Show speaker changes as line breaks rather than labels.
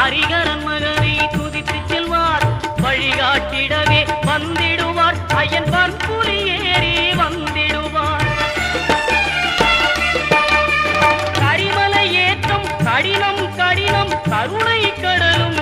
ஹரிகரன் மகனை துதித்து செல்வார் வழிகாட்டிடவே வந்திடுவார் ஐயன் பற்புலி ஏறி வந்திடுவார் கரிமலை ஏற்றம் கடினம் கடினம் கருணை கடலும்